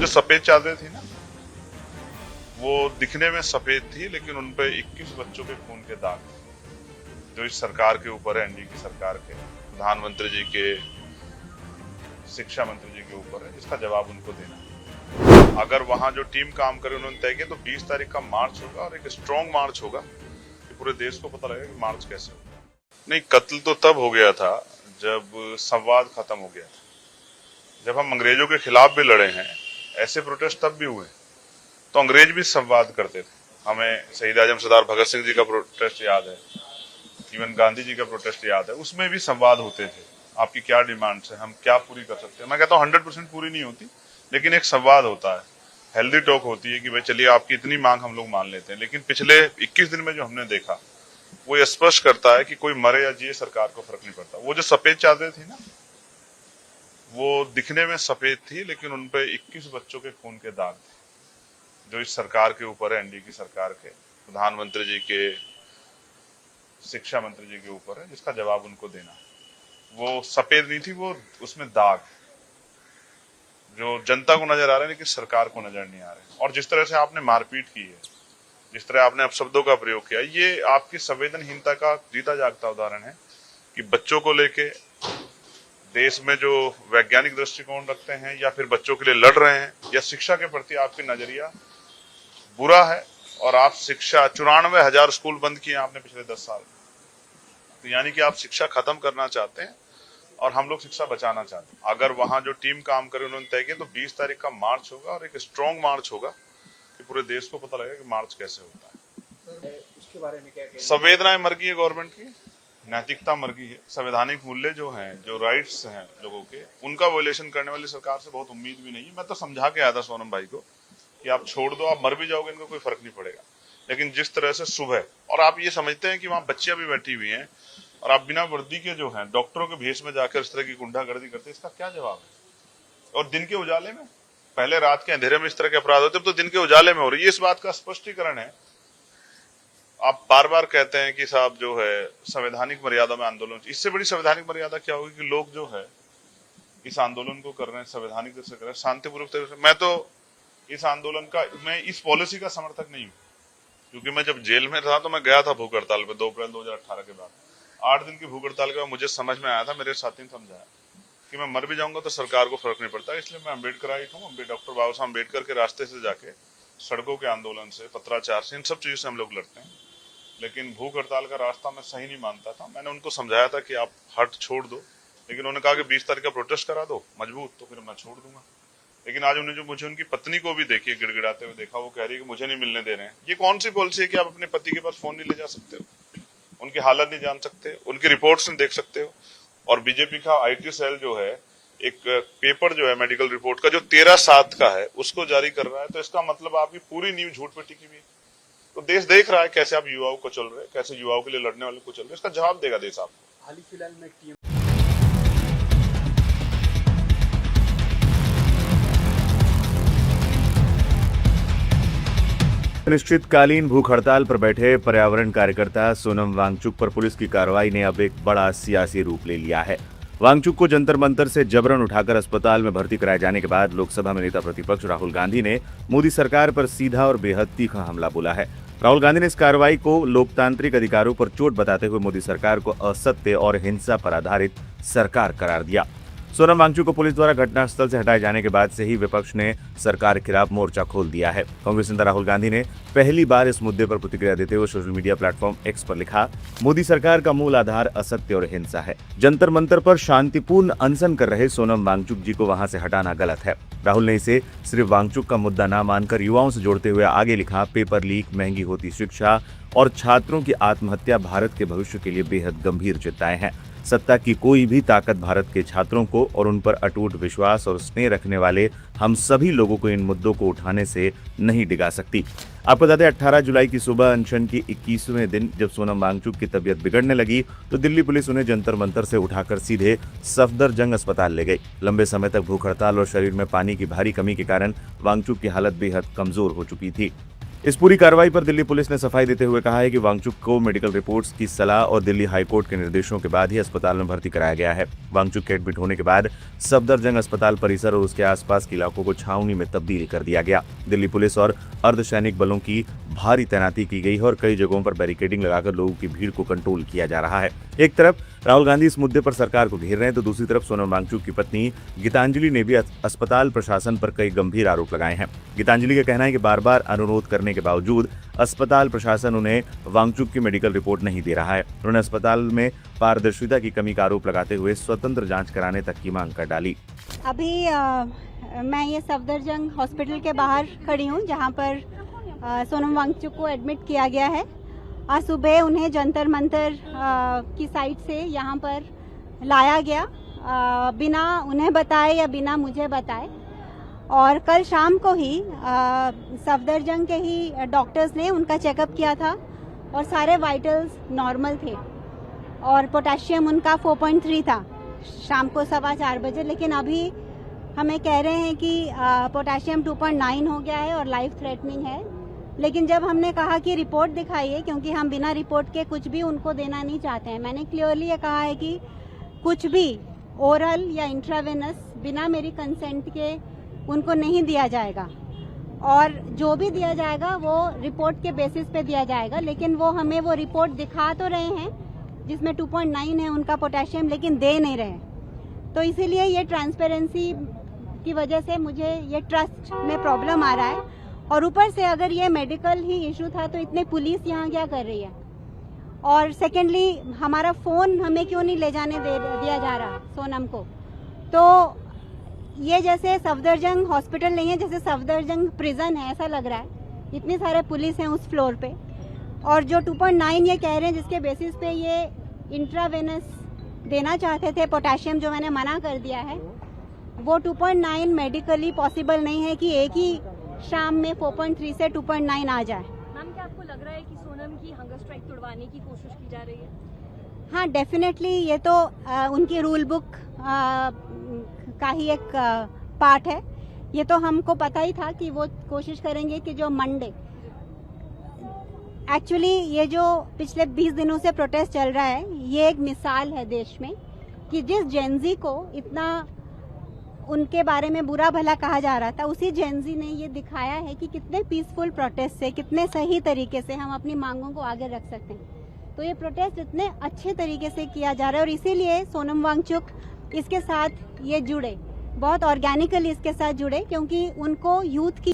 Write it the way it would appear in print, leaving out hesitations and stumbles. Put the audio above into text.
जो सफेद चादरें थी ना, वो दिखने में सफेद थी, लेकिन उन पे 21 बच्चों के खून के दाग थे, जो इस सरकार के ऊपर है, एनडीए की सरकार के, प्रधानमंत्री जी के, शिक्षा मंत्री जी के ऊपर है, जिसका जवाब उनको देना है। अगर वहां जो टीम काम करे उन्होंने तय किया, तो 20 तारीख का मार्च होगा और एक स्ट्रॉन्ग मार्च होगा कि पूरे देश को पता लगेगा कि मार्च कैसे होगा। नहीं, कत्ल तो तब हो गया था जब संवाद खत्म हो गया था। जब हम अंग्रेजों के खिलाफ भी लड़े हैं, ऐसे प्रोटेस्ट तब भी हुए, तो अंग्रेज भी संवाद करते थे। हमें शहीद आजम सरदार भगत सिंह जी का प्रोटेस्ट याद है, इवन गांधी जी का प्रोटेस्ट याद है, उसमें भी संवाद होते थे। आपकी क्या डिमांड्स है, हम क्या पूरी कर सकते हैं। मैं कहता हूँ 100% पूरी नहीं होती, लेकिन एक संवाद होता है, हेल्दी टॉक होती है कि भाई चलिए आपकी इतनी मांग हम लोग मान लेते हैं। लेकिन पिछले 21 दिन में जो हमने देखा, वो ये स्पष्ट करता है कि कोई मरे या जिए, सरकार को फर्क नहीं पड़ता। वो जो सफेद चादरें थी ना, वो दिखने में सफेद थी, लेकिन उन पे 21 बच्चों के खून के दाग थे, जो इस सरकार के ऊपर है, एनडीए की सरकार के, प्रधानमंत्री जी के, शिक्षा मंत्री जी के ऊपर है, जिसका जवाब उनको देना है। वो सफेद नहीं थी, वो उसमें दाग जो जनता को नजर आ रहे हैं, लेकिन सरकार को नजर नहीं आ रहे। और जिस तरह से आपने मारपीट की है, जिस तरह आपने अपशब्दों का प्रयोग किया, ये आपकी संवेदनहीनता का जीता जागता उदाहरण है कि बच्चों को लेके देश में जो वैज्ञानिक दृष्टिकोण रखते हैं, या फिर बच्चों के लिए लड़ रहे हैं, या शिक्षा के प्रति आपकी नजरिया बुरा है। और आप शिक्षा 94,000 स्कूल बंद किए आपने पिछले 10 साल, तो यानी कि आप शिक्षा खत्म करना चाहते हैं और हम लोग शिक्षा बचाना चाहते हैं। अगर वहां जो टीम काम करे उन्होंने तय किया, तो 20 तारीख का मार्च होगा और एक स्ट्रॉन्ग मार्च होगा कि पूरे देश को पता लगेगा कि मार्च कैसे होता है। उसके बारे में क्या कहना? संवेदनाएं मर गई है गवर्नमेंट की, नैतिकता मर गई है, संवैधानिक मूल्य जो हैं, जो राइट्स हैं लोगों के, उनका वॉयलेशन करने वाली सरकार से बहुत उम्मीद भी नहीं है। मैं तो समझा के आया था सोनम भाई को कि आप छोड़ दो, आप मर भी जाओगे, इनको कोई फर्क नहीं पड़ेगा। लेकिन जिस तरह से सुबह, और आप ये समझते हैं कि वहां बच्चियां भी बैठी हुई हैं और आप बिना वर्दी के जो हैं डॉक्टरों के भेष में जाकर इस तरह की गुंडागर्दी करते, इसका क्या जवाब है? और दिन के उजाले में, पहले रात के अंधेरे में इस तरह के अपराध होते, तो दिन के उजाले में हो रही है। इस बात का स्पष्टीकरण है। आप बार बार कहते हैं कि साहब जो है संवैधानिक मर्यादा में आंदोलन, इससे बड़ी संवैधानिक मर्यादा क्या होगी कि लोग जो है इस आंदोलन को कर रहे हैं, संवैधानिक तरह से कर रहे हैं, शांतिपूर्वक तरीके से। मैं तो इस आंदोलन का, मैं इस पॉलिसी का समर्थक नहीं हूँ, क्योंकि मैं जब जेल में था तो मैं गया था भूख हड़ताल पे 2 अप्रैल 2018 के बाद। 8 दिन की भूख हड़ताल के बाद मुझे समझ में आया था, मेरे साथी ने समझाया कि मैं मर भी जाऊंगा तो सरकार को फर्क नहीं पड़ता। इसलिए मैं अम्बेडकराइट हूँ, डॉक्टर बाबा साहब अम्बेडकर के रास्ते से जाके, सड़कों के आंदोलन से, पत्राचार से, इन सब चीजों से हम लोग लड़ते हैं। लेकिन भूख हड़ताल का रास्ता मैं सही नहीं मानता था। मैंने उनको समझाया था कि आप हट छोड़ दो, लेकिन उन्होंने कहा कि 20 तारीख का प्रोटेस्ट करा दो मजबूत, तो फिर मैं छोड़ दूंगा। लेकिन आज उन्हें जो मुझे उनकी पत्नी को भी देखिए गिड़गिड़ाते हुए देखा, वो कह रही है कि मुझे नहीं मिलने दे रहे हैं। ये कौन सी पॉलिसी है कि आप अपने पति के पास फोन नहीं ले जा सकते हो, उनकी हालत नहीं जान सकते, उनकी रिपोर्ट्स नहीं देख सकते हो? और बीजेपी का आईटी सेल जो है, एक पेपर जो है मेडिकल रिपोर्ट का, जो 13/7 का है, उसको जारी कर रहा है। तो इसका मतलब आपकी पूरी न्यूज झूठ पे टिकी हुई है। तो देश देख रहा है कैसे आप युवाओं को चल रहे हैं, कैसे युवाओं के लिए लड़ने वाले को चल रहे हैं। इसका जवाब देगा देश आपको। हाल ही फिलहाल में टीएम अनिश्चितकालीन भूख हड़ताल पर बैठे पर्यावरण कार्यकर्ता सोनम वांगचुक पर पुलिस की कार्रवाई ने अब एक बड़ा सियासी रूप ले लिया है। वांगचुक को जंतर मंतर से जबरन उठाकर अस्पताल में भर्ती कराए जाने के बाद लोकसभा में नेता प्रतिपक्ष राहुल गांधी ने मोदी सरकार पर सीधा और बेहद तीखा हमला बोला है। राहुल गांधी ने इस कार्रवाई को लोकतांत्रिक अधिकारों पर चोट बताते हुए मोदी सरकार को असत्य और हिंसा पर आधारित सरकार करार दिया। सोनम वांगचुक को पुलिस द्वारा घटनास्थल से हटाए जाने के बाद से ही विपक्ष ने सरकार के खिलाफ मोर्चा खोल दिया है। कांग्रेस नेता राहुल गांधी ने पहली बार इस मुद्दे पर प्रतिक्रिया देते हुए सोशल मीडिया प्लेटफॉर्म एक्स पर लिखा, मोदी सरकार का मूल आधार असत्य और हिंसा है। जंतर मंतर पर शांतिपूर्ण अनशन कर रहे सोनम वांगचुक जी को वहां से हटाना गलत है। राहुल ने इसे सिर्फ वांगचुक का मुद्दा न मानकर युवाओं से जोड़ते हुए आगे लिखा, पेपर लीक, महंगी होती शिक्षा और छात्रों की आत्महत्या भारत के भविष्य के लिए बेहद गंभीर चिंताएं हैं। सत्ता की कोई भी ताकत भारत के छात्रों को और उन पर अटूट विश्वास और स्नेह रखने वाले हम सभी लोगों को इन मुद्दों को उठाने से नहीं डिगा सकती। आपको बता दें, 18 जुलाई की सुबह अनशन की 21वें दिन जब सोनम वांगचुक की तबीयत बिगड़ने लगी तो दिल्ली पुलिस उन्हें जंतर मंतर से उठाकर सीधे सफदरजंग अस्पताल ले गई। लंबे समय तक भूख हड़ताल और शरीर में पानी की भारी कमी के कारण वांगचुक की हालत बेहद कमजोर हो चुकी थी। इस पूरी कार्रवाई पर दिल्ली पुलिस ने सफाई देते हुए कहा है कि वांगचुक को मेडिकल रिपोर्ट्स की सलाह और दिल्ली हाईकोर्ट के निर्देशों के बाद ही अस्पताल में भर्ती कराया गया है। वांगचुक के एडमिट होने के बाद सफदरजंग अस्पताल परिसर और उसके आसपास के इलाकों को छावनी में तब्दील कर दिया गया। दिल्ली पुलिस और अर्धसैनिक बलों की भारी तैनाती की गई है और कई जगहों पर बैरिकेडिंग लगाकर लोगों की भीड़ को कंट्रोल किया जा रहा है। एक तरफ राहुल गांधी इस मुद्दे पर सरकार को घेर रहे हैं तो दूसरी तरफ सोनम वांगचुक की पत्नी गीतांजलि ने भी अस्पताल प्रशासन पर कई गंभीर आरोप लगाए हैं। गीतांजलि का कहना है कि बार बार अनुरोध करने के बावजूद अस्पताल प्रशासन उन्हें वांगचुक की मेडिकल रिपोर्ट नहीं दे रहा है। उन्होंने अस्पताल में पारदर्शिता की कमी का आरोप लगाते हुए स्वतंत्र जांच कराने तक की मांग कर डाली। अभी मैं ये सफदरजंग हॉस्पिटल के बाहर खड़ी हूँ जहाँ पर सोनम वांगचुक को एडमिट किया गया है। आज सुबह उन्हें जंतर मंतर की साइड से यहाँ पर लाया गया बिना उन्हें बताए या बिना मुझे बताए, और कल शाम को ही सफदरजंग के ही डॉक्टर्स ने उनका चेकअप किया था और सारे वाइटल्स नॉर्मल थे और पोटेशियम उनका 4.3 था शाम को 4:15 बजे। लेकिन अभी हमें कह रहे हैं कि पोटेशियम 2.9 हो गया है और लाइफ थ्रेटनिंग है। लेकिन जब हमने कहा कि रिपोर्ट दिखाइए, क्योंकि हम बिना रिपोर्ट के कुछ भी उनको देना नहीं चाहते हैं, मैंने क्लियरली ये कहा है कि कुछ भी ओरल या इंट्रावेनस बिना मेरी कंसेंट के उनको नहीं दिया जाएगा, और जो भी दिया जाएगा वो रिपोर्ट के बेसिस पे दिया जाएगा। लेकिन वो हमें वो रिपोर्ट दिखा तो रहे हैं जिसमें 2.9 है उनका पोटेशियम, लेकिन दे नहीं रहे। तो इसीलिए ये ट्रांसपेरेंसी की वजह से मुझे ये ट्रस्ट में प्रॉब्लम आ रहा है। और ऊपर से अगर ये मेडिकल ही इशू था तो इतने पुलिस यहाँ क्या कर रही है, और सेकेंडली हमारा फ़ोन हमें क्यों नहीं ले जाने दिया जा रहा सोनम को। तो ये जैसे सफदरजंग हॉस्पिटल नहीं है, जैसे सफदरजंग प्रिजन है ऐसा लग रहा है। इतने सारे पुलिस हैं उस फ्लोर पे, और जो 2.9 ये कह रहे हैं जिसके बेसिस पे ये इंट्रावेनस देना चाहते थे पोटेशियम, जो मैंने मना कर दिया है, वो 2.9 मेडिकली पॉसिबल नहीं है कि एक ही शाम में 4.3 से 2.9 आ जाए। मैम, क्या आपको लग रहा है कि सोनम की हंगर स्ट्राइक तोड़वाने की कोशिश की जा रही है? हाँ, डेफिनेटली ये तो उनकी रूल बुक का ही एक पार्ट है। ये तो हमको पता ही था कि वो कोशिश करेंगे कि जो मंडे, एक्चुअली ये जो पिछले 20 दिनों से प्रोटेस्ट चल रहा है, ये एक मिसाल है देश में कि जिस जेनजी को इतना उनके बारे में बुरा भला कहा जा रहा था, उसी जेनजी ने ये दिखाया है कि कितने पीसफुल प्रोटेस्ट से, कितने सही तरीके से हम अपनी मांगों को आगे रख सकते हैं। तो ये प्रोटेस्ट इतने अच्छे तरीके से किया जा रहा है, और इसीलिए सोनम वांगचुक इसके साथ ये जुड़े, बहुत ऑर्गेनिकली इसके साथ जुड़े, क्योंकि उनको यूथ की